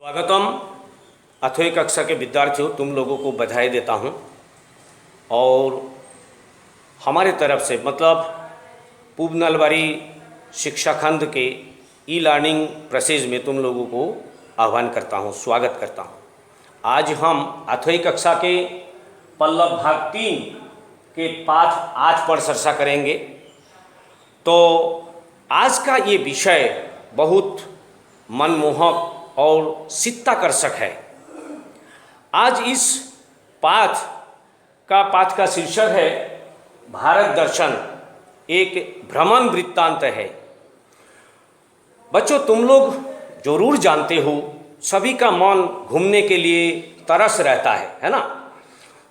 स्वागतम। अथर्व कक्षा के विद्यार्थियों, तुम लोगों को बधाई देता हूं। और हमारे तरफ से मतलब पूर्व नलबाड़ी शिक्षा खंड के ई लर्निंग प्रोसेस में तुम लोगों को आह्वान करता हूं, स्वागत करता हूं। आज हम अथर्व कक्षा के पल्लव भाग 3 के पाठ आज पर चर्चा करेंगे। तो आज का ये विषय बहुत मनमोहक और चित्ताकर्षक है। आज इस पाठ का शीर्षक है भारत दर्शन, एक भ्रमण वृत्तांत है। बच्चों, तुम लोग जरूर जानते हो, सभी का मन घूमने के लिए तरस रहता है ना।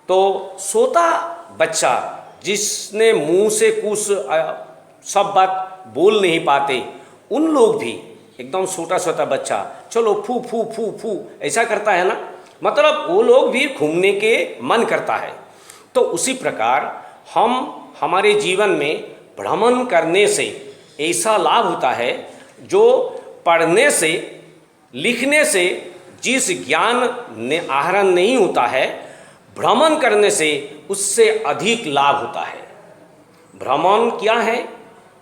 तो सोता बच्चा जिसने मुंह से कुछ सब बात बोल नहीं पाते, उन लोग भी एकदम छोटा बच्चा चलो फू फू फू फू ऐसा करता है ना, मतलब वो लोग भी घूमने के मन करता है। तो उसी प्रकार हम हमारे जीवन में भ्रमण करने से ऐसा लाभ होता है जो पढ़ने से लिखने से जिस ज्ञान आहरण नहीं होता है, भ्रमण करने से उससे अधिक लाभ होता है। भ्रमण क्या है?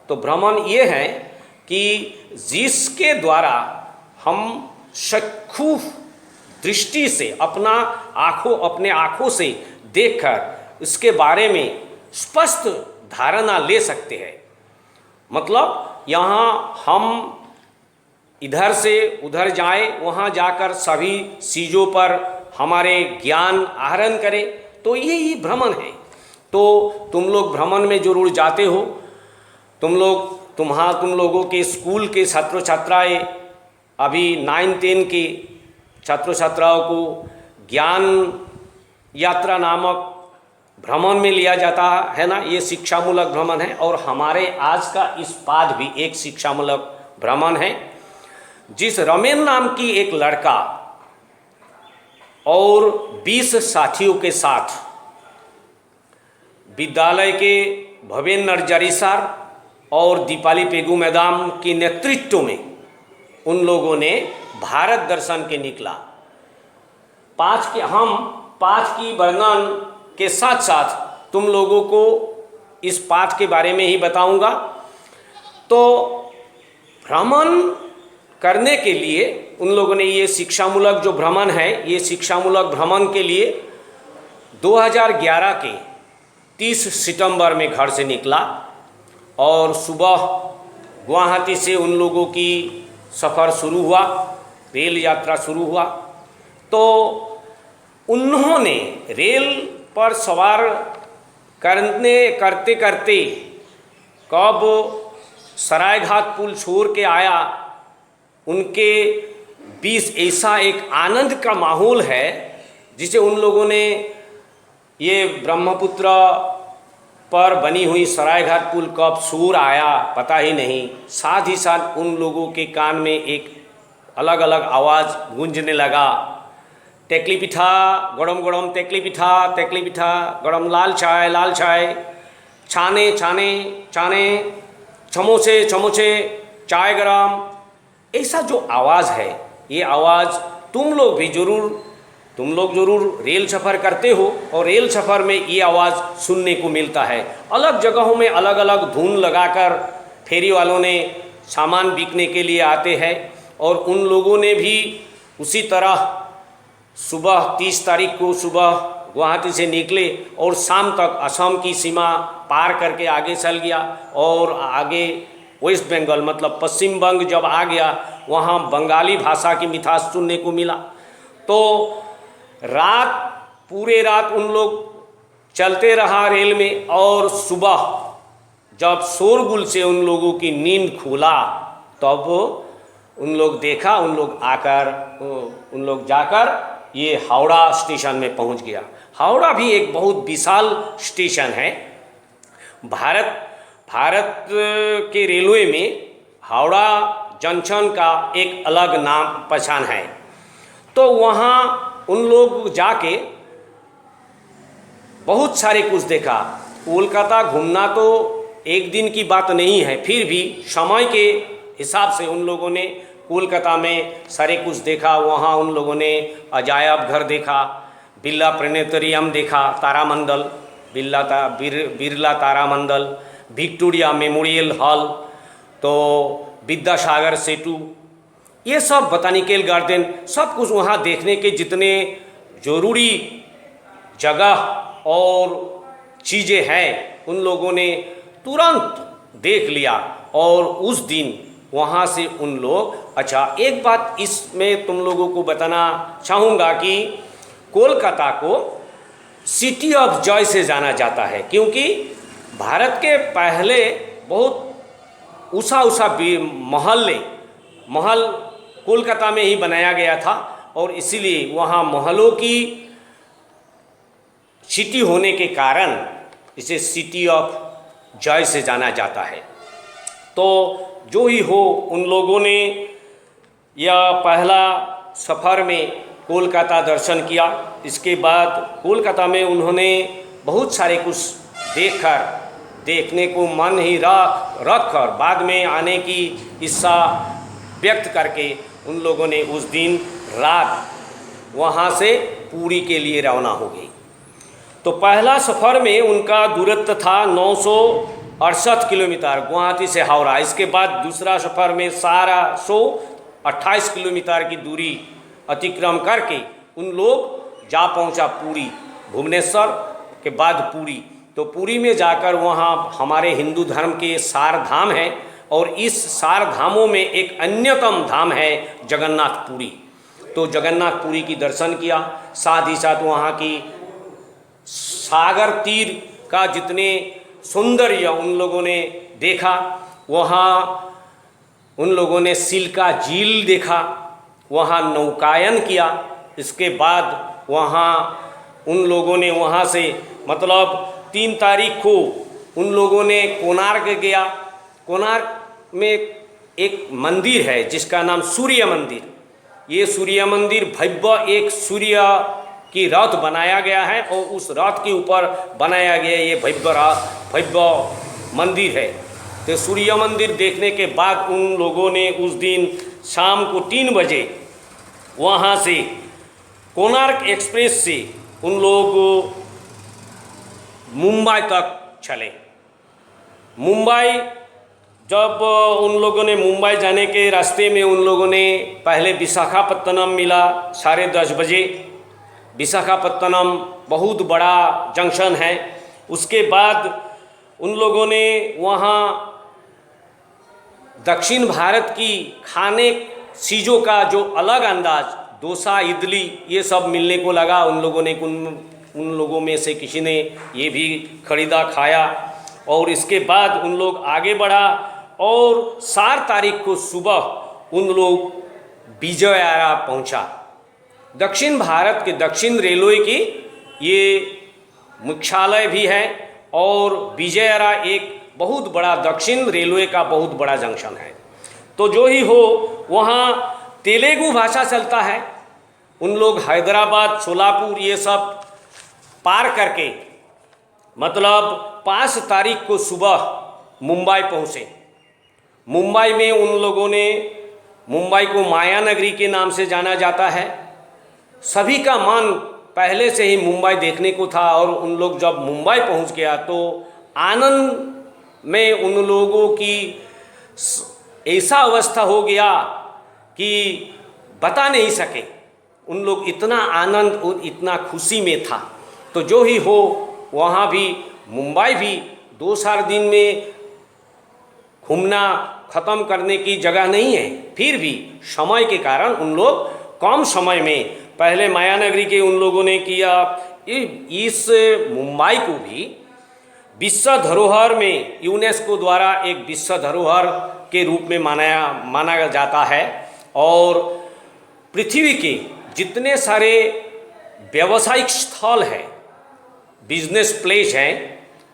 तो भ्रमण ये है कि जिसके द्वारा हम चक्षु दृष्टि से अपने आँखों से देखकर इसके बारे में स्पष्ट धारणा ले सकते हैं। मतलब यहाँ हम इधर से उधर जाएं, वहाँ जाकर सभी चीज़ों पर हमारे ज्ञान आहरण करें, तो यही भ्रमण है। तो तुम लोग भ्रमण में जरूर जाते हो। तुम लोगों के स्कूल के छात्र छात्राएँ अभी 9-10 के छात्र छात्राओं को ज्ञान यात्रा नामक भ्रमण में लिया जाता है ना। ये शिक्षामूलक भ्रमण है और हमारे आज का इस पाठ भी एक शिक्षामूलक भ्रमण है। जिस रमेन नाम की एक लड़का और 20 साथियों के साथ विद्यालय के भवेन नर्जरी सर और दीपाली पेगू मैदाम के नेतृत्व में उन लोगों ने भारत दर्शन के निकला। हम पाठ की वर्णन के साथ साथ तुम लोगों को इस पाठ के बारे में ही बताऊंगा। तो भ्रमण करने के लिए उन लोगों ने ये शिक्षामूलक जो भ्रमण है, ये शिक्षामूलक भ्रमण के लिए 2011 के 30 सितंबर में घर से निकला और सुबह गुवाहाटी से उन लोगों की सफ़र शुरू हुआ, रेल यात्रा शुरू हुआ। तो उन्होंने रेल पर सवार करते करते कब सरायघाट पुल छोड़ के आया, उनके बीच ऐसा एक आनंद का माहौल है जिसे उन लोगों ने ये ब्रह्मपुत्र पर बनी हुई सरायघाट पुल कब सूर आया पता ही नहीं। साथ ही साथ उन लोगों के कान में एक अलग अलग आवाज़ गूंजने लगा, टेकली पिठा गरम गरम टेकली पिठा गरम लाल चाय छाने समोसे चाय गरम। ऐसा जो आवाज़ है, ये आवाज़ तुम लोग जरूर रेल सफ़र करते हो और रेल सफ़र में ये आवाज़ सुनने को मिलता है। अलग जगहों में अलग अलग धुन लगाकर फेरी वालों ने सामान बिकने के लिए आते हैं और उन लोगों ने भी उसी तरह सुबह 30 तारीख को सुबह गुवाहाटी से निकले और शाम तक असम की सीमा पार करके आगे चल गया और आगे वेस्ट बंगाल मतलब पश्चिम बंग जब आ गया, वहाँ बंगाली भाषा की मिठास सुनने को मिला। तो पूरे रात उन लोग चलते रहा रेल में और सुबह जब शोरगुल से उन लोगों की नींद खुला, तब उन लोग जाकर ये हावड़ा स्टेशन में पहुंच गया। हावड़ा भी एक बहुत विशाल स्टेशन है। भारत के रेलवे में हावड़ा जंक्शन का एक अलग नाम पहचान है। तो वहाँ उन लोग जाके बहुत सारे कुछ देखा। कोलकाता घूमना तो एक दिन की बात नहीं है, फिर भी समय के हिसाब से उन लोगों ने कोलकाता में सारे कुछ देखा। वहाँ उन लोगों ने अजायब घर देखा, बिरला प्लेनेटोरियम देखा, तारामंडल, बिरला तारामंडल, विक्टोरिया मेमोरियल हॉल, तो विद्यासागर सेतु, ये सब बोटानिकल गार्डन, सब कुछ वहाँ देखने के जितने ज़रूरी जगह और चीज़ें हैं उन लोगों ने तुरंत देख लिया। और उस दिन वहाँ से उन लोग, अच्छा एक बात इसमें तुम लोगों को बताना चाहूँगा कि कोलकाता को सिटी ऑफ जॉय से जाना जाता है, क्योंकि भारत के पहले बहुत ऊँचा महल कोलकाता में ही बनाया गया था, और इसीलिए वहाँ महलों की सिटी होने के कारण इसे सिटी ऑफ जॉय से जाना जाता है। तो जो ही हो, उन लोगों ने यह पहला सफ़र में कोलकाता दर्शन किया। इसके बाद कोलकाता में उन्होंने बहुत सारे कुछ देखने को मन ही रख कर बाद में आने की इच्छा व्यक्त करके उन लोगों ने उस दिन रात वहाँ से पुरी के लिए रवाना हो गई। तो पहला सफ़र में उनका दूरत्व था 968 किलोमीटर गुवाहाटी से हावड़ा। इसके बाद दूसरा सफ़र में 428 किलोमीटर की दूरी अतिक्रम करके उन लोग जा पहुंचा पुरी, भुवनेश्वर के बाद पुरी। तो पुरी में जाकर वहाँ हमारे हिंदू धर्म के 4 धाम हैं, और इस 4 धामों में एक अन्यतम धाम है जगन्नाथपुरी। तो जगन्नाथपुरी की दर्शन किया, साथ ही साथ वहाँ की सागर तीर का जितने सौंदर्य उन लोगों ने देखा। वहाँ उन लोगों ने सिल्का झील देखा, वहाँ नौकायन किया। इसके बाद वहाँ उन लोगों ने वहाँ से मतलब 3 तारीख को उन लोगों ने कोणार्क गया। कोणार्क में एक मंदिर है जिसका नाम सूर्य मंदिर। ये सूर्य मंदिर भव्य एक सूर्य की रथ बनाया गया है, और उस रथ के ऊपर बनाया गया ये भव्य मंदिर है। तो सूर्य मंदिर देखने के बाद उन लोगों ने उस दिन शाम को 3 बजे वहाँ से कोणार्क एक्सप्रेस से उन लोग मुंबई तक चले। मुंबई जब उन लोगों ने मुंबई जाने के रास्ते में उन लोगों ने पहले विशाखापत्तनम मिला 10:30 बजे। विशाखापत्तनम बहुत बड़ा जंक्शन है। उसके बाद उन लोगों ने वहाँ दक्षिण भारत की खाने चीज़ों का जो अलग अंदाज, डोसा, इडली, ये सब मिलने को लगा। उन लोगों में से किसी ने ये भी खरीदा, खाया, और इसके बाद उन लोग आगे बढ़ा, और 4 तारीख को सुबह उन लोग विजयवाड़ा पहुंचा। दक्षिण भारत के दक्षिण रेलवे की ये मुख्यालय भी है, और विजयवाड़ा एक बहुत बड़ा दक्षिण रेलवे का बहुत बड़ा जंक्शन है। तो जो ही हो, वहाँ तेलुगु भाषा चलता है। उन लोग हैदराबाद, सोलापुर ये सब पार करके मतलब 5 तारीख को सुबह मुंबई पहुँचे। मुंबई में उन लोगों ने, मुंबई को माया नगरी के नाम से जाना जाता है। सभी का मन पहले से ही मुंबई देखने को था, और उन लोग जब मुंबई पहुंच गया तो आनंद में उन लोगों की ऐसा अवस्था हो गया कि बता नहीं सके। उन लोग इतना आनंद और इतना खुशी में था। तो जो ही हो, वहाँ भी मुंबई भी 2-4 दिन में घूमना ख़त्म करने की जगह नहीं है। फिर भी समय के कारण उन लोग कम समय में, पहले माया नगरी के उन लोगों ने किया, इस मुंबई को भी विश्व धरोहर में यूनेस्को द्वारा एक विश्व धरोहर के रूप में माना जाता है। और पृथ्वी के जितने सारे व्यावसायिक स्थल हैं, बिजनेस प्लेस हैं,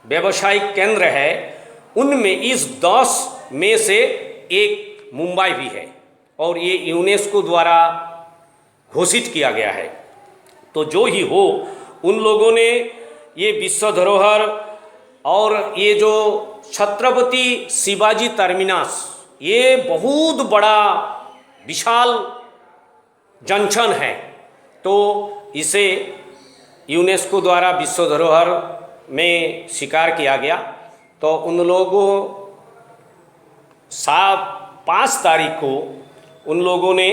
व्यावसायिक केंद्र है, उनमें इस 10 में से एक मुंबई भी है, और ये यूनेस्को द्वारा घोषित किया गया है। तो जो ही हो, उन लोगों ने ये विश्व धरोहर और ये जो छत्रपति शिवाजी टर्मिनस, ये बहुत बड़ा विशाल जंक्शन है। तो इसे यूनेस्को द्वारा विश्व धरोहर में स्वीकार किया गया। तो उन लोगों 5 तारीख को उन लोगों ने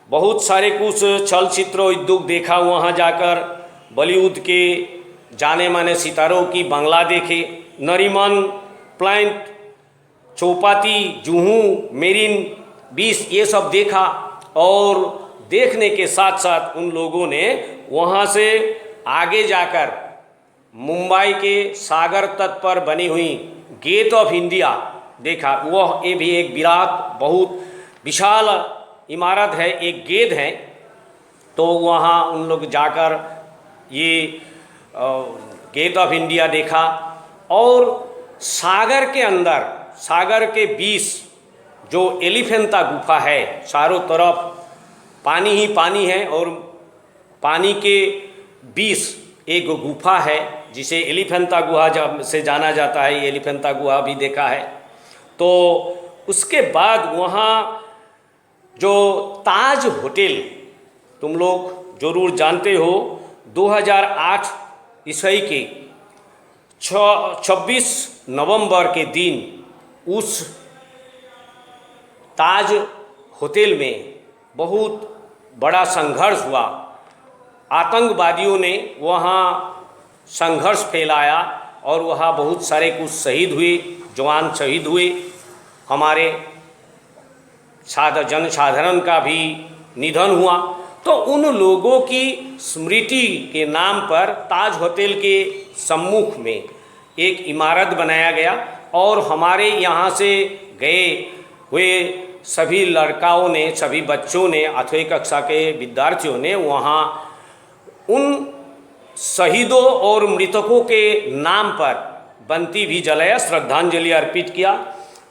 बहुत सारे कुछ चलचित्र उद्योग देखा। वहाँ जाकर बॉलीवुड के जाने माने सितारों की बंगला देखे, नरीमन प्लांट, चौपाटी, जुहू, मेरिन बीच, ये सब देखा। और देखने के साथ साथ उन लोगों ने वहाँ से आगे जाकर मुंबई के सागर तट पर बनी हुई गेट ऑफ इंडिया देखा। वह ये भी एक विराट बहुत विशाल इमारत है, एक गेट है। तो वहाँ उन लोग जाकर ये गेट ऑफ इंडिया देखा। और सागर के अंदर, सागर के बीच जो एलिफेंटा गुफा है, चारों तरफ पानी ही पानी है और पानी के बीच एक गुफा है जिसे एलिफेंटा गुहा से जाना जाता है। ये एलिफेंटा गुहा भी देखा है। तो उसके बाद वहाँ जो ताज होटल, तुम लोग जरूर जानते हो, 2008 ईस्वी के 26 नवंबर के दिन उस ताज होटल में बहुत बड़ा संघर्ष हुआ। आतंकवादियों ने वहाँ संघर्ष फैलाया और वहाँ बहुत सारे कुछ शहीद हुए, जवान शहीद हुए। हमारे जनसाधारण का भी निधन हुआ। तो उन लोगों की स्मृति के नाम पर ताज होटल के सम्मुख में एक इमारत बनाया गया। और हमारे यहाँ से गए हुए सभी लड़काओं ने, सभी बच्चों ने, 8वीं कक्षा के विद्यार्थियों ने वहाँ उन शहीदों और मृतकों के नाम पर बंती भी जलाया, श्रद्धांजलि अर्पित किया।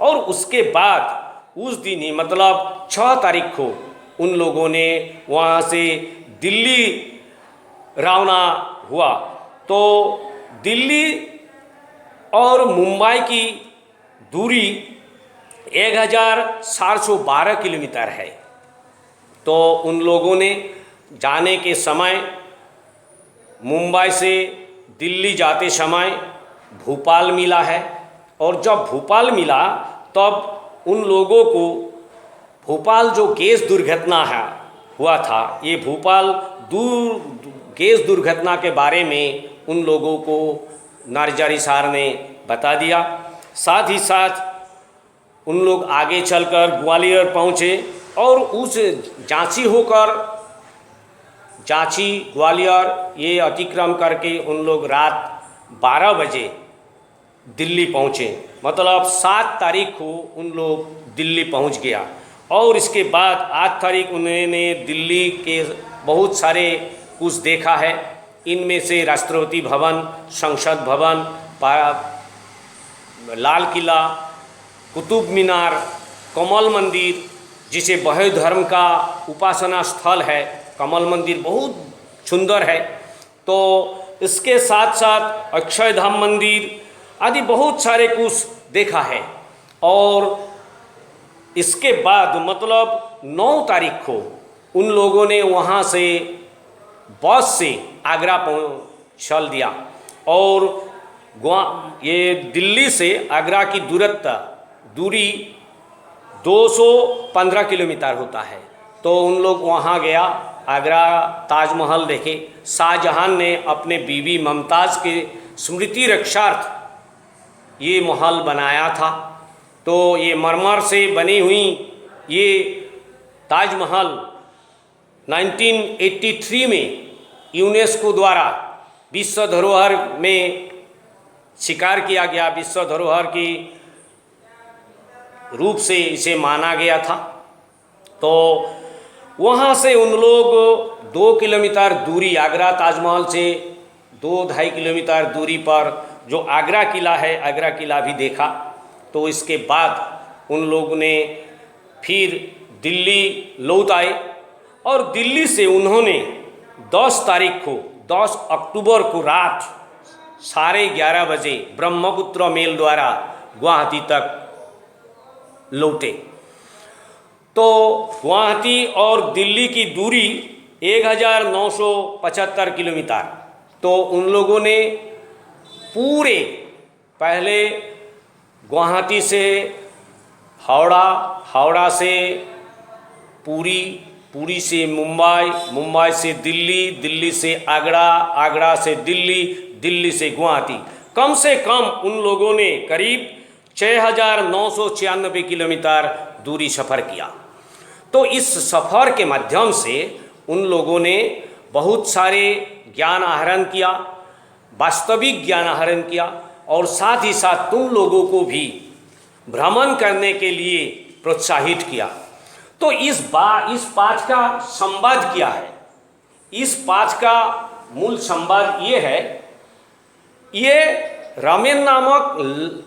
और उसके बाद उस दिन ही मतलब 6 तारीख को उन लोगों ने वहाँ से दिल्ली रवाना हुआ। तो दिल्ली और मुंबई की दूरी 1712 किलोमीटर है। तो उन लोगों ने जाने के समय मुंबई से दिल्ली जाते समय भोपाल मिला है। और जब भोपाल मिला तब उन लोगों को भोपाल जो गैस दुर्घटना है हुआ था, ये भोपाल गैस दुर्घटना के बारे में उन लोगों को नारजारी सार ने बता दिया। साथ ही साथ उन लोग आगे चलकर ग्वालियर पहुँचे और उस झांसी होकर झांसी ग्वालियर ये अतिक्रम करके उन लोग रात 12 बजे दिल्ली पहुँचे। मतलब 7 तारीख को उन लोग दिल्ली पहुँच गया। और इसके बाद 8 तारीख उन्होंने दिल्ली के बहुत सारे कुछ देखा है। इनमें से राष्ट्रपति भवन, संसद भवन, लाल किला, कुतुब मीनार, कमल मंदिर जिसे बौद्ध धर्म का उपासना स्थल है, कमल मंदिर बहुत सुंदर है। तो इसके साथ साथ अक्षयधाम मंदिर आदि बहुत सारे कुछ देखा है। और इसके बाद मतलब 9 तारीख को उन लोगों ने वहाँ से बस से आगरा चल दिया। और ये दिल्ली से आगरा की दूरी 215 किलोमीटर होता है। तो उन लोग वहाँ गया, आगरा ताजमहल देखे। शाहजहां ने अपने बीवी मुमताज़ के स्मृति रक्षार्थ ये महल बनाया था। तो ये मरमर से बनी हुई ये ताजमहल 1983 में यूनेस्को द्वारा विश्व धरोहर में स्वीकार किया गया, विश्व धरोहर की रूप से इसे माना गया था। तो वहाँ से उन लोग 2 किलोमीटर दूरी, आगरा ताजमहल से 2-2.5 किलोमीटर दूरी पर जो आगरा किला है, आगरा किला भी देखा। तो इसके बाद उन लोगों ने फिर दिल्ली लौट आए। और दिल्ली से उन्होंने 10 तारीख को, 10 अक्टूबर को रात 11:30 बजे ब्रह्मपुत्र मेल द्वारा गुवाहाटी तक लौटे। तो गुवाहाटी और दिल्ली की दूरी 1975 किलोमीटर। तो उन लोगों ने पूरे पहले गुवाहाटी से हावड़ा, हावड़ा से पुरी, पुरी से मुंबई, मुंबई से दिल्ली, दिल्ली से आगरा, आगरा से दिल्ली, दिल्ली से गुवाहाटी, कम से कम उन लोगों ने करीब 6,996 किलोमीटर दूरी सफ़र किया। तो इस सफ़र के माध्यम से उन लोगों ने बहुत सारे ज्ञान आहरण किया, वास्तविक ज्ञान आहरण किया, और साथ ही साथ तुम लोगों को भी भ्रमण करने के लिए प्रोत्साहित किया। तो इस पाठ का संवाद क्या है? इस पाठ का मूल संवाद ये है, ये रामेन नामक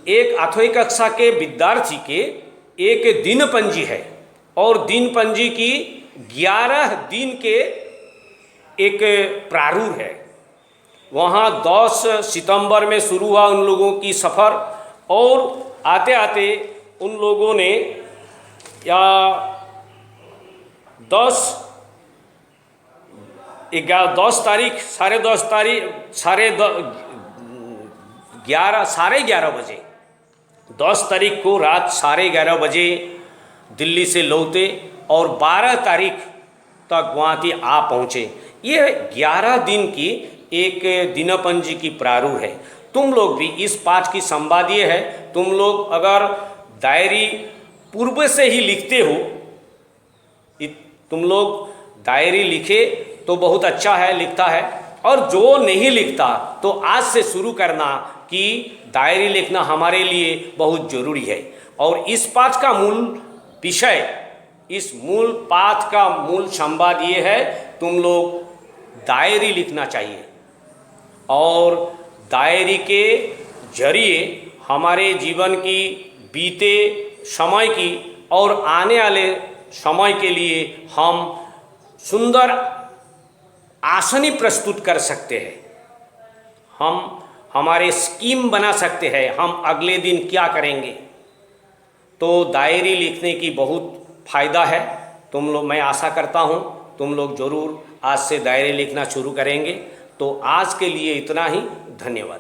एक 8वीं कक्षा के विद्यार्थी के एक दिनपंजी है, और दिनपंजी की 11 दिन के एक प्रारूप है। वहाँ 10 सितंबर में शुरू हुआ उन लोगों की सफ़र, और आते आते उन लोगों ने या 10 तारीख, साढ़े 11:30 बजे, 10 तारीख को रात 11:30 बजे दिल्ली से लौटे और 12 तारीख तक गुवाहाटी आ पहुँचे। ये 11 दिन की एक दिनपंजी की प्रारूप है। तुम लोग भी इस पाठ की संवाद ये है, तुम लोग अगर डायरी पूर्व से ही लिखते हो, तुम लोग डायरी लिखे तो बहुत अच्छा है, लिखता है, और जो नहीं लिखता तो आज से शुरू करना कि डायरी लिखना हमारे लिए बहुत ज़रूरी है। और इस पाठ का मूल विषय, इस मूल पाठ का मूल संवाद ये है, तुम लोग डायरी लिखना चाहिए, और डायरी के जरिए हमारे जीवन की, बीते समय की और आने वाले समय के लिए हम सुंदर आसानी प्रस्तुत कर सकते हैं। हम हमारे स्कीम बना सकते हैं, हम अगले दिन क्या करेंगे। तो डायरी लिखने की बहुत फ़ायदा है। तुम लोग, मैं आशा करता हूँ तुम लोग ज़रूर आज से डायरी लिखना शुरू करेंगे। तो आज के लिए इतना ही, धन्यवाद।